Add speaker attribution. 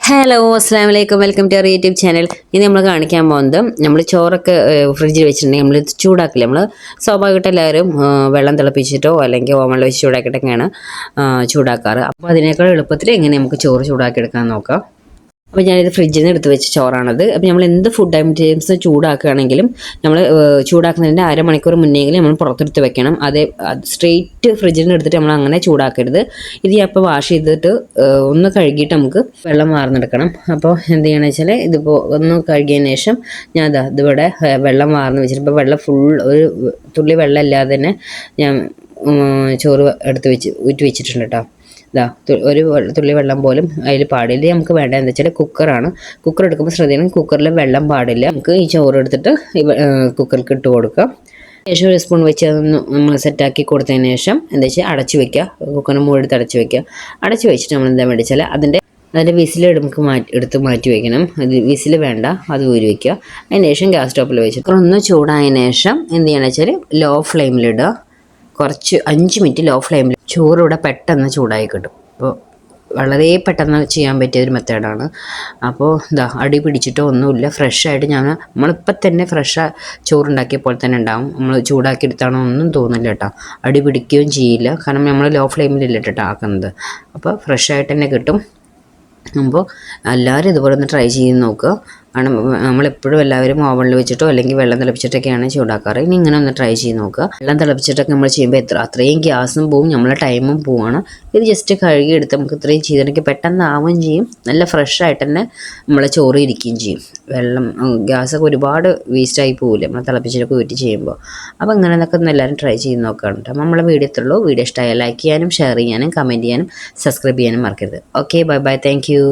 Speaker 1: Hello അസ്സാം വലൈക്കും welcome to our YouTube channel. ഇനി നമ്മൾ കാണിക്കാൻ പോകുന്നത് നമ്മൾ ചോറൊക്കെ ഫ്രിഡ്ജിൽ വെച്ചിട്ടുണ്ടെങ്കിൽ നമ്മൾ ചൂടാക്കില്ല. നമ്മൾ സ്വാഭാവികമായിട്ട് എല്ലാവരും വെള്ളം തിളപ്പിച്ചിട്ടോ അല്ലെങ്കിൽ ഓവനിൽ വെച്ച് ചൂടാക്കിയിട്ടൊക്കെയാണ് ചൂടാക്കാറ്. അപ്പോൾ അതിനേക്കാൾ എളുപ്പത്തിൽ എങ്ങനെ നമുക്ക് ചോറ് ചൂടാക്കിയെടുക്കാൻ നോക്കാം. അപ്പോൾ ഞാനിത് ഫ്രിഡ്ജിൽ നിന്ന് എടുത്ത് വെച്ച ചോറാണത്. അപ്പോൾ നമ്മൾ എന്ത് ഫുഡ് ഐറ്റംസ് ചൂടാക്കുകയാണെങ്കിലും നമ്മൾ ചൂടാക്കുന്നതിൻ്റെ അരമണിക്കൂർ മുന്നെങ്കിലും നമ്മൾ പുറത്തെടുത്ത് വെക്കണം. സ്ട്രെയിറ്റ് ഫ്രിഡ്ജിൽ നിന്ന് എടുത്തിട്ട് നമ്മൾ അങ്ങനെ ചൂടാക്കരുത്. ഇത് ഞാൻ ഇപ്പോൾ വാഷ് ചെയ്തിട്ട് ഒന്ന് കഴുകിയിട്ട് നമുക്ക് വെള്ളം വാർന്നെടുക്കണം. അപ്പോൾ എന്ത് ചെയ്യണമെന്ന് വെച്ചാൽ ഇതിപ്പോൾ ഒന്ന് കഴുകിയതിന് ശേഷം ഞാൻ ഇതിവിടെ വെള്ളം വാർന്ന് വെച്ചിട്ട് ഇപ്പോൾ വെള്ളം ഫുൾ ഒരു തുള്ളി വെള്ളം ഇല്ലാതെ തന്നെ ഞാൻ ചോറ് ഊറ്റി വെച്ചിട്ടുണ്ട് കേട്ടോ. ഒരു തുള്ളി വെള്ളം പോലും അതിൽ പാടില്ല. നമുക്ക് വേണ്ട എന്താ വെച്ചാൽ കുക്കറാണ്. കുക്കർ എടുക്കുമ്പോൾ ശ്രദ്ധിക്കണം, കുക്കറിൽ വെള്ളം പാടില്ല. നമുക്ക് ഈ ചോറ് എടുത്തിട്ട് കുക്കറിലേക്ക് ഇട്ട് കൊടുക്കാം. ശേഷം ഒരു സ്പൂൺ വെച്ച് അതൊന്ന് നമ്മൾ സെറ്റാക്കി കൊടുത്തതിന് ശേഷം എന്താ വെച്ചാൽ അടച്ചു വെക്കുക. കുക്കറിന് മുകളിൽ അടച്ചു വെക്കുക. അടച്ചു വെച്ചിട്ട് നമ്മൾ എന്താ വേണ്ടി വെച്ചാൽ അതിൻ്റെ വിസിൽ നമുക്ക് എടുത്ത് മാറ്റി വയ്ക്കണം. അത് വിസിൽ വേണ്ട, അത് ഊരി വയ്ക്കുക. അതിന് ശേഷം ഗ്യാസ് സ്റ്റോപ്പിൽ വെച്ചിട്ട് ഒന്ന് ചൂടായതിന് ശേഷം എന്ത് ചെയ്യണമെന്ന് വെച്ചാൽ ലോ ഫ്ലെയിമിലിടുക. കുറച്ച് 5 മിനിറ്റ് ലോ ഫ്ലെയിമിൽ ചോറ് ഇവിടെ പെട്ടെന്ന് ചൂടായി കിട്ടും. അപ്പോൾ വളരെ ചെയ്യാൻ പറ്റിയൊരു മെത്തേഡാണ്. അപ്പോൾ അടി പിടിച്ചിട്ടോ ഒന്നുമില്ല, ഫ്രഷായിട്ട് നമ്മളിപ്പോൾ തന്നെ ചോറുണ്ടാക്കിയ പോലെ തന്നെ ഉണ്ടാകും. നമ്മൾ ചൂടാക്കി എടുത്താണോ ഒന്നും തോന്നില്ല കേട്ടോ. അടി പിടിക്കുകയും ചെയ്യില്ല, കാരണം നമ്മൾ ലോ ഫ്ലെയിമിലില്ല കേട്ടോ ആക്കുന്നത്. അപ്പോൾ ഫ്രഷായിട്ട് തന്നെ കിട്ടും. അപ്പോൾ എല്ലാവരും ഇതുപോലെ ഒന്ന് ട്രൈ ചെയ്ത് നോക്കുക. കാരണം നമ്മളെപ്പോഴും എല്ലാവരും ഓവനിൽ വെച്ചിട്ടോ അല്ലെങ്കിൽ വെള്ളം തിളപ്പിച്ചിട്ടൊക്കെയാണ് ചൂടാക്കാറ്. ഇനി ഇങ്ങനെ ഒന്ന് ട്രൈ ചെയ്ത് നോക്കുക. വെള്ളം തിളപ്പിച്ചിട്ടൊക്കെ നമ്മൾ ചെയ്യുമ്പോൾ അത്രയും ഗ്യാസും പോവും, നമ്മളെ ടൈമും പോവാണ്. ഇത് ജസ്റ്റ് കഴുകിയെടുത്ത് നമുക്ക് ഇത്രയും ചെയ്തിട്ടുണ്ടെങ്കിൽ പെട്ടെന്ന് ആവുകയും ചെയ്യും, നല്ല ഫ്രഷായിട്ട് തന്നെ നമ്മളെ ചോറ് ഇരിക്കുകയും ചെയ്യും. ഗ്യാസൊക്കെ ഒരുപാട് വേസ്റ്റായി പോവില്ല നമ്മൾ തിളപ്പിച്ചിട്ടൊക്കെ ഊറ്റി ചെയ്യുമ്പോൾ. അപ്പോൾ ഇങ്ങനെയൊക്കെ ഒന്ന് എല്ലാവരും ട്രൈ ചെയ്ത് നോക്കാറുണ്ട്. അപ്പോൾ നമ്മളെ വീഡിയോ ഇത്രയുള്ളൂ. വീഡിയോ ഇഷ്ടമായാൽ ലൈക്ക് ചെയ്യാനും ഷെയർ ചെയ്യാനും കമൻറ്റ് ചെയ്യാനും സബ്സ്ക്രൈബ് ചെയ്യാനും മറക്കരുത്. Okay, bye bye, thank you.